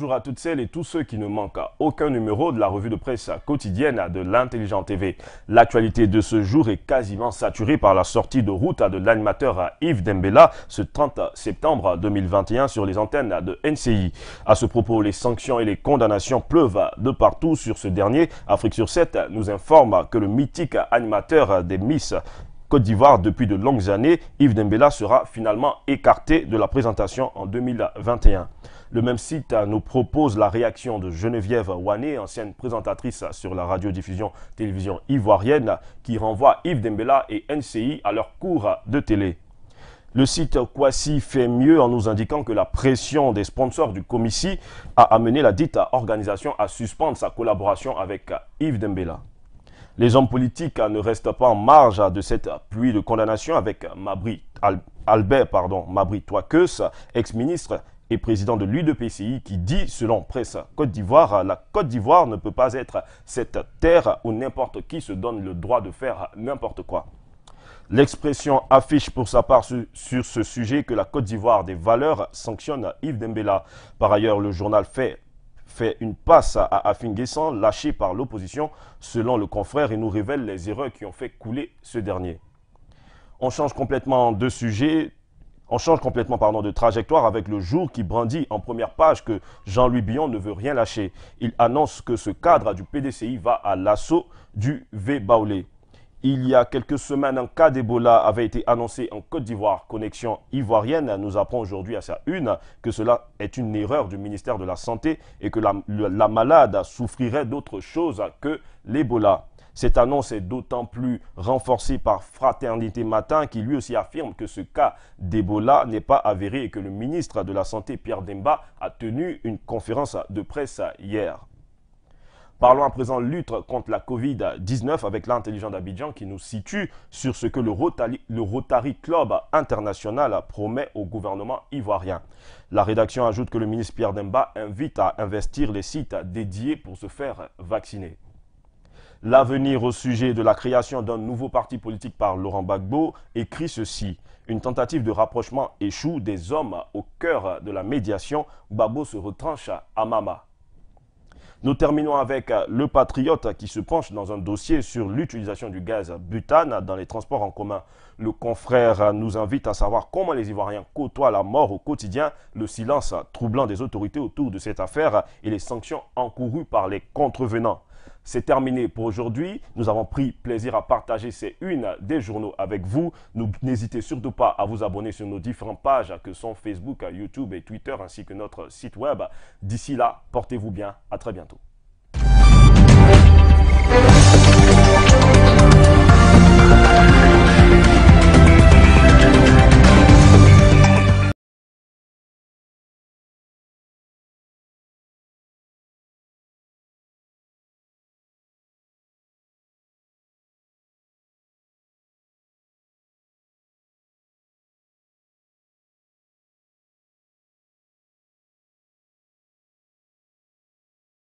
bonjour à toutes celles et tous ceux qui ne manquent aucun numéro de la revue de presse quotidienne de l'Intelligent TV. L'actualité de ce jour est quasiment saturée par la sortie de route de l'animateur Yves Dembella ce 30 septembre 2021 sur les antennes de NCI. À ce propos, les sanctions et les condamnations pleuvent de partout sur ce dernier. Afrique sur 7 nous informe que le mythique animateur des Miss Côte d'Ivoire depuis de longues années, Yves Dembella sera finalement écarté de la présentation en 2021. Le même site nous propose la réaction de Geneviève Wané, ancienne présentatrice sur la radiodiffusion télévision ivoirienne, qui renvoie Yves Dembella et NCI à leur cours de télé. Le site Kwasi fait mieux en nous indiquant que la pression des sponsors du Comici a amené la dite organisation à suspendre sa collaboration avec Yves Dembella. Les hommes politiques ne restent pas en marge de cette pluie de condamnation avec Albert Touakeus, ex-ministre et président de l'UDPCI, qui dit, selon Presse Côte d'Ivoire, la Côte d'Ivoire ne peut pas être cette terre où n'importe qui se donne le droit de faire n'importe quoi. L'expression affiche pour sa part sur ce sujet que la Côte d'Ivoire des valeurs sanctionne Yves Dembella. Par ailleurs, le journal fait une passe à Afin Guessan, lâché par l'opposition, selon le confrère, et nous révèle les erreurs qui ont fait couler ce dernier. On change complètement de sujet, de trajectoire avec le jour qui brandit en première page que Jean-Louis Billon ne veut rien lâcher. Il annonce que ce cadre du PDCI va à l'assaut du V-Baoulé. Il y a quelques semaines, un cas d'Ebola avait été annoncé en Côte d'Ivoire. Connexion ivoirienne nous apprend aujourd'hui à sa une que cela est une erreur du ministère de la Santé et que la malade souffrirait d'autre chose que l'Ebola. Cette annonce est d'autant plus renforcée par Fraternité Matin qui lui aussi affirme que ce cas d'Ebola n'est pas avéré et que le ministre de la Santé, Pierre Demba, a tenu une conférence de presse hier. Parlons à présent lutte contre la Covid-19 avec l'Intelligent d'Abidjan qui nous situe sur ce que le Rotary Club International promet au gouvernement ivoirien. La rédaction ajoute que le ministre Pierre Demba invite à investir les sites dédiés pour se faire vacciner. L'avenir au sujet de la création d'un nouveau parti politique par Laurent Gbagbo écrit ceci. Une tentative de rapprochement échoue des hommes au cœur de la médiation. Gbagbo se retranche à Mama. Nous terminons avec le Patriote qui se penche dans un dossier sur l'utilisation du gaz butane dans les transports en commun. Le confrère nous invite à savoir comment les Ivoiriens côtoient la mort au quotidien, le silence troublant des autorités autour de cette affaire et les sanctions encourues par les contrevenants. C'est terminé pour aujourd'hui. Nous avons pris plaisir à partager ces unes des journaux avec vous. N'hésitez surtout pas à vous abonner sur nos différentes pages que sont Facebook, YouTube et Twitter ainsi que notre site web. D'ici là, portez-vous bien. À très bientôt.